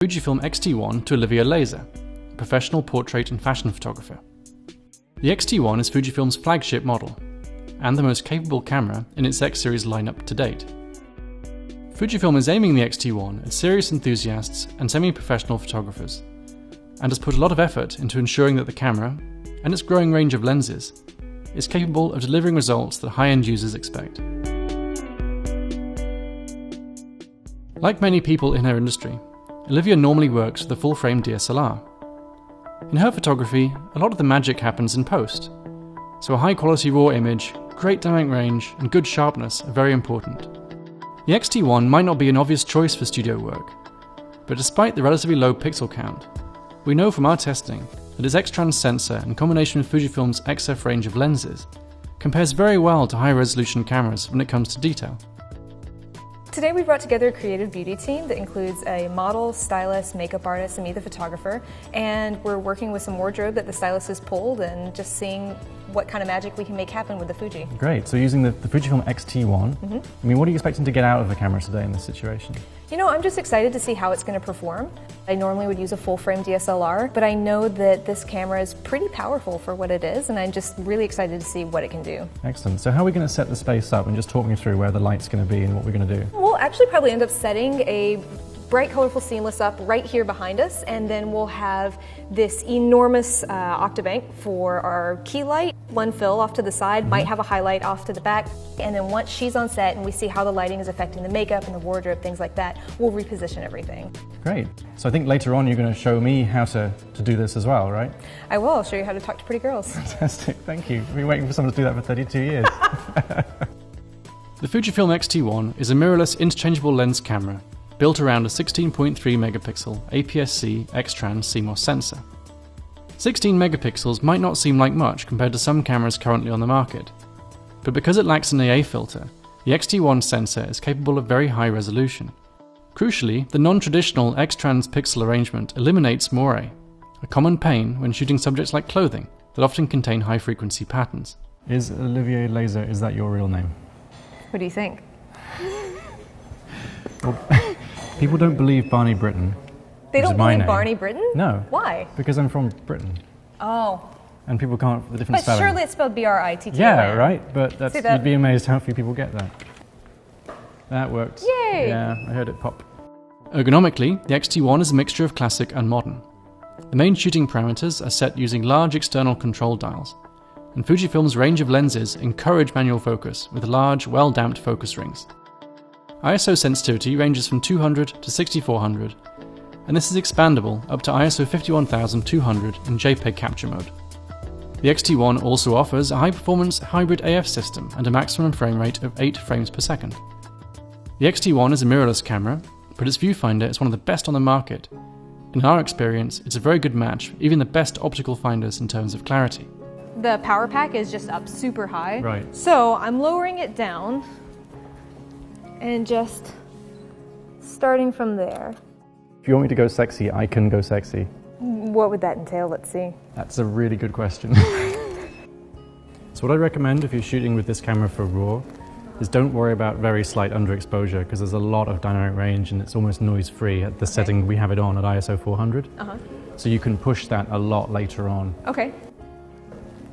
Fujifilm X-T1 to Olivia Laser, a professional portrait and fashion photographer. The X-T1 is Fujifilm's flagship model, and the most capable camera in its X-series lineup to date. Fujifilm is aiming the X-T1 at serious enthusiasts and semi-professional photographers, and has put a lot of effort into ensuring that the camera, and its growing range of lenses, is capable of delivering results that high-end users expect. Like many people in her industry, Olivia normally works with a full-frame DSLR. In her photography, a lot of the magic happens in post, so a high-quality raw image, great dynamic range, and good sharpness are very important. The X-T1 might not be an obvious choice for studio work, but despite the relatively low pixel count, we know from our testing that its X-Trans sensor in combination with Fujifilm's XF range of lenses compares very well to high-resolution cameras when it comes to detail. Today we brought together a creative beauty team that includes a model, stylist, makeup artist, and me, the photographer, and we're working with some wardrobe that the stylist has pulled and just seeing what kind of magic we can make happen with the Fuji. Great, so using the Fujifilm X-T1, I mean, what are you expecting to get out of the camera today in this situation? You know, I'm just excited to see how it's going to perform. I normally would use a full-frame DSLR, but I know that this camera is pretty powerful for what it is, and I'm just really excited to see what it can do. Excellent. So how are we going to set the space up, and just talk me through where the light's going to be and what we're going to do? We'll actually probably end up setting a bright, colorful seamless up right here behind us, and then we'll have this enormous octabank for our key light. One fill off to the side, might have a highlight off to the back, and then once she's on set and we see how the lighting is affecting the makeup and the wardrobe, things like that, we'll reposition everything. Great. So I think later on you're going to show me how to do this as well, right? I will. I'll show you how to talk to pretty girls. Fantastic. Thank you. I've been waiting for someone to do that for 32 years. The Fujifilm X-T1 is a mirrorless interchangeable lens camera built around a 16.3 megapixel APS-C X-Trans CMOS sensor. 16 megapixels might not seem like much compared to some cameras currently on the market, but because it lacks an AA filter, the X-T1 sensor is capable of very high resolution. Crucially, the non-traditional X-Trans pixel arrangement eliminates moire, a common pain when shooting subjects like clothing that often contain high-frequency patterns. Is Olivia Laser, is that your real name? What do you think? Well, people don't believe Barney Britton. They don't believe Barney Britton? No. Why? Because I'm from Britain. Oh. And people can't, the different spelling. But surely it's spelled B-R-I-T-T-O-N. Yeah, right? But that's, you'd be amazed how few people get that. That worked. Yay! Yeah, I heard it pop. Ergonomically, the X-T1 is a mixture of classic and modern. The main shooting parameters are set using large external control dials, and Fujifilm's range of lenses encourage manual focus with large, well-damped focus rings. ISO sensitivity ranges from 200 to 6400, and this is expandable up to ISO 51200 in JPEG capture mode. The X-T1 also offers a high-performance hybrid AF system and a maximum frame rate of 8 frames per second. The X-T1 is a mirrorless camera, but its viewfinder is one of the best on the market. In our experience, it's a very good match for even the best optical finders in terms of clarity. The power pack is just up super high. Right. So I'm lowering it down and just starting from there. If you want me to go sexy, I can go sexy. What would that entail? Let's see. That's a really good question. So what I recommend if you're shooting with this camera for RAW is don't worry about very slight underexposure, because there's a lot of dynamic range and it's almost noise-free at the setting we have it on at ISO 400. So you can push that a lot later on. Okay.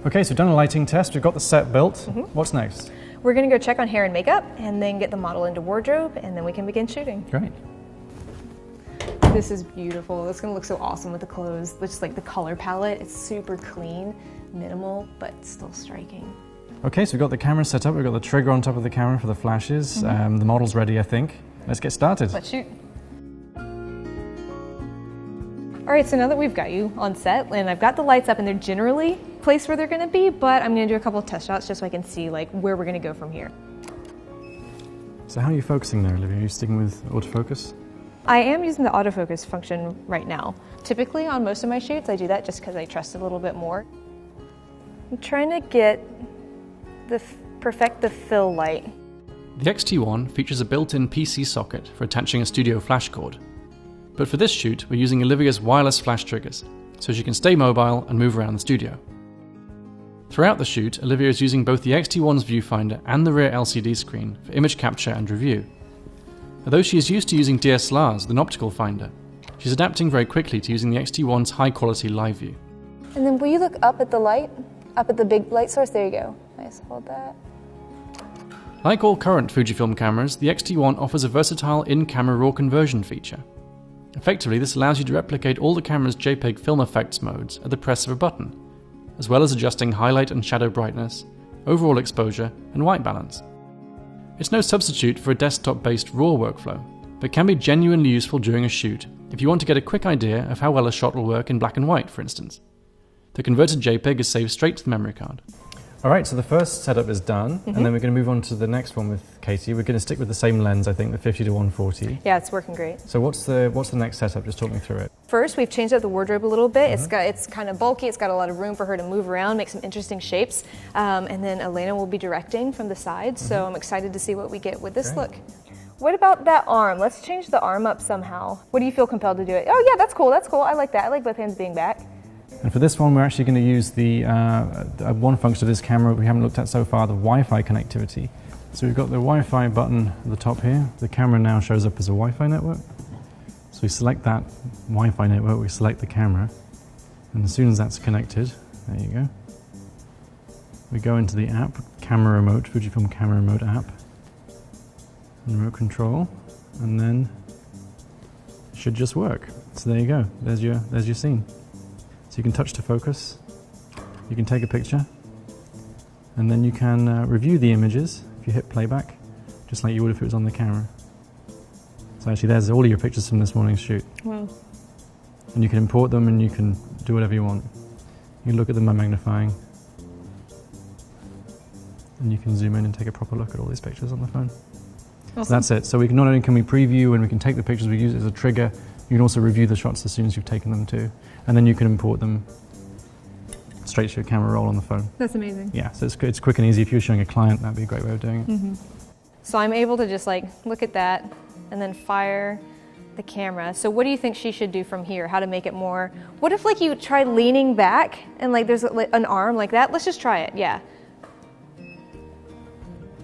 Okay, so we've done a lighting test, we've got the set built. What's next? We're going to go check on hair and makeup and then get the model into wardrobe, and then we can begin shooting. Great. This is beautiful. It's going to look so awesome with the clothes. Just like the color palette, it's super clean, minimal, but still striking. Okay, so we've got the camera set up, we've got the trigger on top of the camera for the flashes. The model's ready, I think. Let's get started. Let's shoot. All right, so now that we've got you on set and I've got the lights up and they're generally placed where they're going to be, but I'm going to do a couple of test shots just so I can see like where we're going to go from here. So how are you focusing there, Olivia? Are you sticking with autofocus? I am using the autofocus function right now. Typically on most of my shoots I do that just because I trust it a little bit more. I'm trying to perfect the fill light. The X-T1 features a built-in PC socket for attaching a studio flash cord. But for this shoot, we're using Olivia's wireless flash triggers, so she can stay mobile and move around the studio. Throughout the shoot, Olivia is using both the X-T1's viewfinder and the rear LCD screen for image capture and review. Although she is used to using DSLRs with an optical finder, She's adapting very quickly to using the X-T1's high-quality live view. And then will you look up at the light? Up at the big light source? There you go. Nice, hold that. Like all current Fujifilm cameras, the X-T1 offers a versatile in-camera RAW conversion feature. Effectively, this allows you to replicate all the camera's JPEG film effects modes at the press of a button, as well as adjusting highlight and shadow brightness, overall exposure, and white balance. It's no substitute for a desktop-based RAW workflow, but can be genuinely useful during a shoot if you want to get a quick idea of how well a shot will work in black and white, for instance. The converted JPEG is saved straight to the memory card. All right, so the first setup is done, and then we're going to move on to the next one with Katie. We're going to stick with the same lens, I think, the 50 to 140. Yeah, it's working great. So what's the next setup? Just talk me through it. First, we've changed up the wardrobe a little bit. It's kind of bulky. It's got a lot of room for her to move around, make some interesting shapes. And then Elena will be directing from the side, so I'm excited to see what we get with this look. What about that arm? Let's change the arm up somehow. What do you feel compelled to do it? Oh yeah, that's cool, that's cool. I like that. I like both hands being back. And for this one, we're actually going to use the one function of this camera we haven't looked at so far, the Wi-Fi connectivity. So we've got the Wi-Fi button at the top here. The camera now shows up as a Wi-Fi network. So we select that Wi-Fi network, we select the camera, and as soon as that's connected, there you go, we go into the app, camera remote, Fujifilm camera remote app, and remote control, and then it should just work. So there you go, there's your scene. So you can touch to focus, you can take a picture, and then you can review the images if you hit playback, just like you would if it was on the camera. So actually there's all of your pictures from this morning's shoot. Wow. And you can import them and you can do whatever you want. You can look at them by magnifying, and you can zoom in and take a proper look at all these pictures on the phone. Awesome. So that's it. So we can not only can we preview and we can take the pictures, we use it as a trigger, you can also review the shots as soon as you've taken them too. And then you can import them straight to your camera roll on the phone. That's amazing. Yeah, so it's quick and easy. If you're showing a client, that'd be a great way of doing it. So I'm able to just like look at that and then fire the camera. So what do you think she should do from here? How to make it more, what if like you try leaning back and like there's an arm like that? Let's just try it, yeah.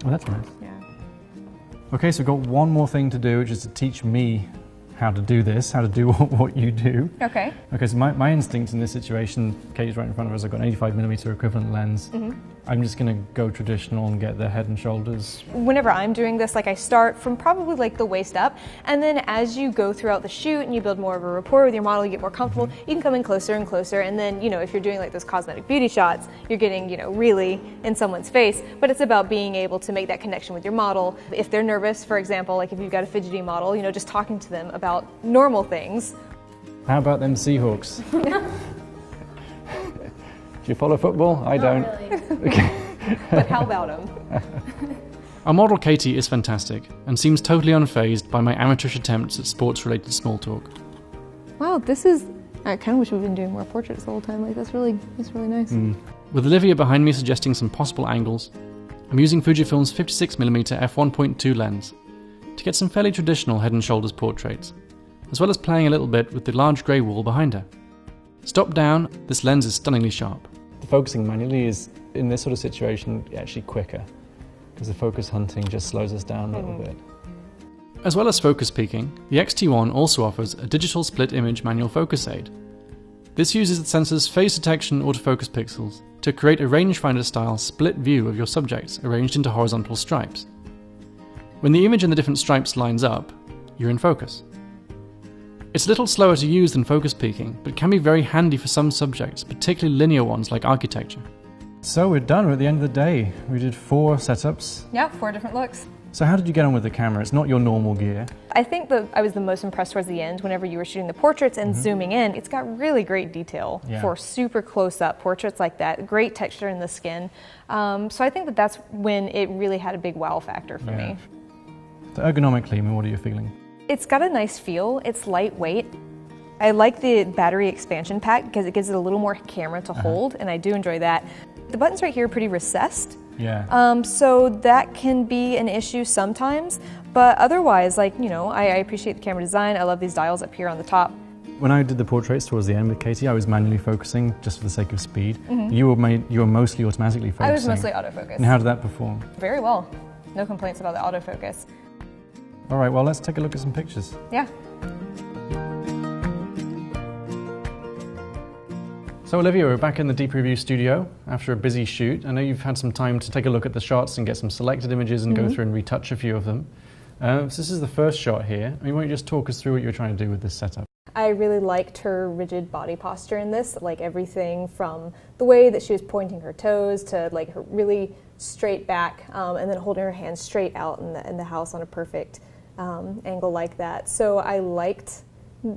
Oh, that's nice. Yeah. Okay, so we've got one more thing to do, which is to teach me how to do this, how to do what you do. Okay. Okay, so my instinct in this situation, Katie's right in front of us, I've got an 85mm equivalent lens. I'm just going to go traditional and get the head and shoulders. Whenever I'm doing this, like I start from probably like the waist up, and then as you go throughout the shoot and you build more of a rapport with your model, you get more comfortable, you can come in closer and closer, and then, you know, if you're doing like those cosmetic beauty shots, you're getting, you know, really in someone's face, but it's about being able to make that connection with your model. If they're nervous, for example, like if you've got a fidgety model, you know, just talking to them about normal things. How about them Seahawks? Do you follow football? I don't. Really. Okay. But how about them? Our model Katie is fantastic and seems totally unfazed by my amateurish attempts at sports-related small talk. Wow, this is, I kind of wish we've been doing more portraits the whole time. Like that's really nice. With Olivia behind me suggesting some possible angles, I'm using Fujifilm's 56mm f1.2 lens to get some fairly traditional head and shoulders portraits, as well as playing a little bit with the large grey wall behind her. Stopped down, this lens is stunningly sharp. The focusing manually is, in this sort of situation, actually quicker, because the focus hunting just slows us down a little bit. As well as focus peaking, the X-T1 also offers a digital split image manual focus aid. This uses the sensor's phase detection autofocus pixels to create a rangefinder style split view of your subjects arranged into horizontal stripes. When the image in the different stripes lines up, you're in focus. It's a little slower to use than focus peaking, but can be very handy for some subjects, particularly linear ones like architecture. So we're done, we're at the end of the day. We did 4 setups. Yeah, 4 different looks. So how did you get on with the camera? It's not your normal gear. I think that I was the most impressed towards the end whenever you were shooting the portraits and zooming in. It's got really great detail for super close-up portraits like that. Great texture in the skin. So I think that that's when it really had a big wow factor for me. So ergonomically, I mean, what are you feeling? It's got a nice feel. It's lightweight. I like the battery expansion pack because it gives it a little more camera to hold, and I do enjoy that. The buttons right here are pretty recessed. Yeah. So that can be an issue sometimes, but otherwise, like, you know, I appreciate the camera design. I love these dials up here on the top. When I did the portraits towards the end with Katie, I was manually focusing just for the sake of speed. You were mostly automatically focusing. I was mostly autofocus. And how did that perform? Very well. No complaints about the autofocus. All right, well, let's take a look at some pictures. Yeah. So Olivia, we're back in the Deep Review studio after a busy shoot. I know you've had some time to take a look at the shots and get some selected images and go through and retouch a few of them. So this is the first shot here. I mean, why don't you just talk us through what you're trying to do with this setup? I really liked her rigid body posture in this, like everything from the way that she was pointing her toes to like her really straight back and then holding her hands straight out in the house on a perfect angle like that. So I liked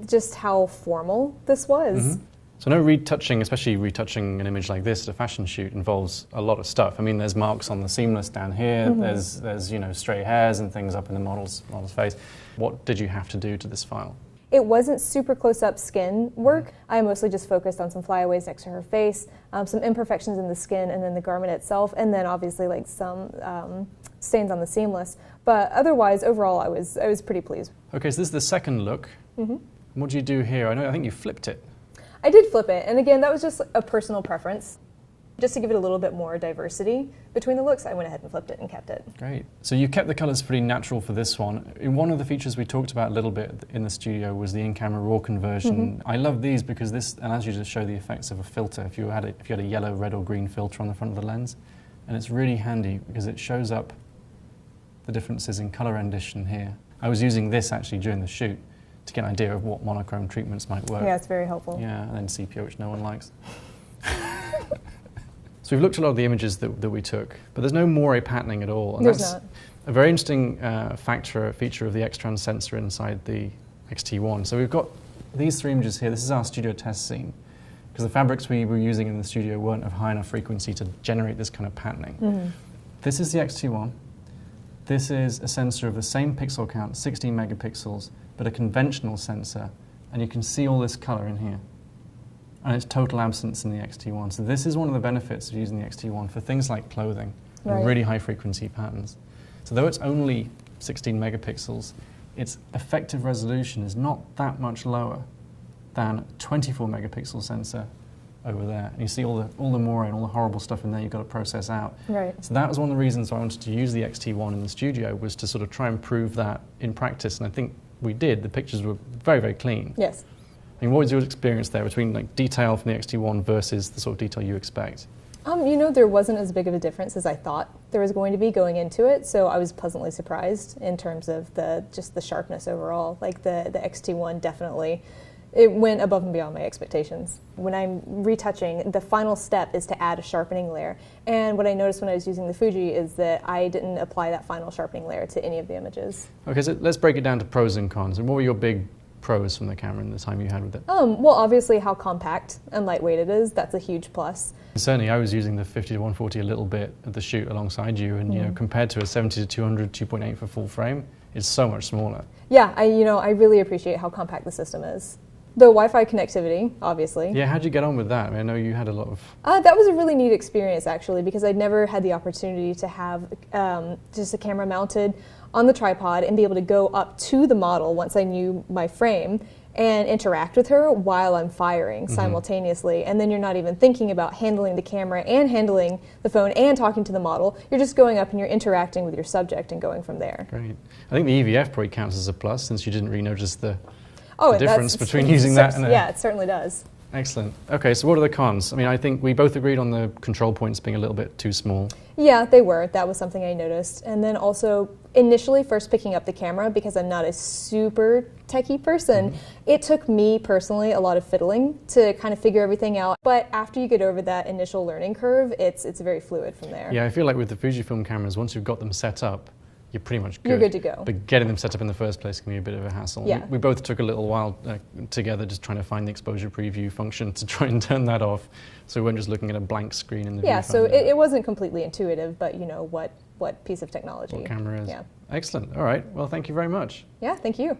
just how formal this was. So no retouching, especially retouching an image like this at a fashion shoot, involves a lot of stuff. I mean, there's marks on the seamless down here, there's you know, stray hairs and things up in the model's face. What did you have to do to this file? It wasn't super close-up skin work. I mostly just focused on some flyaways next to her face, some imperfections in the skin and then the garment itself, and then obviously like some stains on the seamless. But otherwise, overall, I was pretty pleased. Okay, so this is the second look. What do you do here? I think you flipped it. I did flip it, and again, that was just a personal preference. Just to give it a little bit more diversity between the looks, I went ahead and flipped it and kept it. Great. So you kept the colours pretty natural for this one. In one of the features we talked about a little bit in the studio was the in-camera RAW conversion. I love these because this allows you to show the effects of a filter if you had a yellow, red or green filter on the front of the lens. And it's really handy because it shows up the differences in colour rendition here. I was using this actually during the shoot to get an idea of what monochrome treatments might work. Yeah, it's very helpful. Yeah, and then sepia, which no one likes. So we've looked at a lot of the images that we took, but there's no moire patterning at all. And there's not. A very interesting feature of the X-Trans sensor inside the X-T1. So we've got these three images here. This is our studio test scene, because the fabrics we were using in the studio weren't of high enough frequency to generate this kind of patterning. This is the X-T1. This is a sensor of the same pixel count, 16 megapixels, but a conventional sensor, and you can see all this color in here. And it's total absence in the X-T1. So this is one of the benefits of using the X-T1 for things like clothing and really high frequency patterns. So though it's only 16 megapixels, its effective resolution is not that much lower than a 24 megapixel sensor over there. And you see all the moire and all the horrible stuff in there you've got to process out. Right. So that was one of the reasons I wanted to use the X-T1 in the studio, was to sort of try and prove that in practice. And I think we did. The pictures were very, very clean. Yes. I mean, what was your experience there between like detail from the X-T1 versus the sort of detail you expect? You know, there wasn't as big of a difference as I thought there was going to be going into it, so I was pleasantly surprised in terms of just the sharpness overall. Like the X-T1 definitely, it went above and beyond my expectations. When I'm retouching, the final step is to add a sharpening layer. And what I noticed when I was using the Fuji is that I didn't apply that final sharpening layer to any of the images. Okay, so let's break it down to pros and cons. And what were your big pros from the camera in the time you had with it? Well, obviously how compact and lightweight it is. That's a huge plus. Certainly, I was using the 50 to 140 a little bit at the shoot alongside you, and you know, compared to a 70 to 200 2.8 for full frame, it's so much smaller. Yeah, I really appreciate how compact the system is. The Wi-Fi connectivity, obviously. Yeah, how'd you get on with that? I mean, I know you had a lot of... That was a really neat experience, actually, because I'd never had the opportunity to have just a camera mounted on the tripod and be able to go up to the model once I knew my frame and interact with her while I'm firing simultaneously. And then you're not even thinking about handling the camera and handling the phone and talking to the model. You're just going up and you're interacting with your subject and going from there. Great. I think the EVF probably counts as a plus, since you didn't really notice the difference between using using that and yeah, it certainly does. Excellent. Okay, so what are the cons? I mean, I think we both agreed on the control points being a little bit too small. Yeah, they were. That was something I noticed. And then also, initially first picking up the camera, because I'm not a super techie person, it took me personally a lot of fiddling to kind of figure everything out. But after you get over that initial learning curve, it's very fluid from there. Yeah, I feel like with the Fujifilm cameras, once you've got them set up, you're pretty much good. You're good to go. But getting them set up in the first place can be a bit of a hassle. Yeah. We both took a little while together just trying to find the exposure preview function to try and turn that off, so we weren't just looking at a blank screen in the Yeah, viewfinder. so it wasn't completely intuitive, but you know what piece of technology. What camera is. Yeah. Excellent. All right. Well, thank you very much. Yeah, thank you.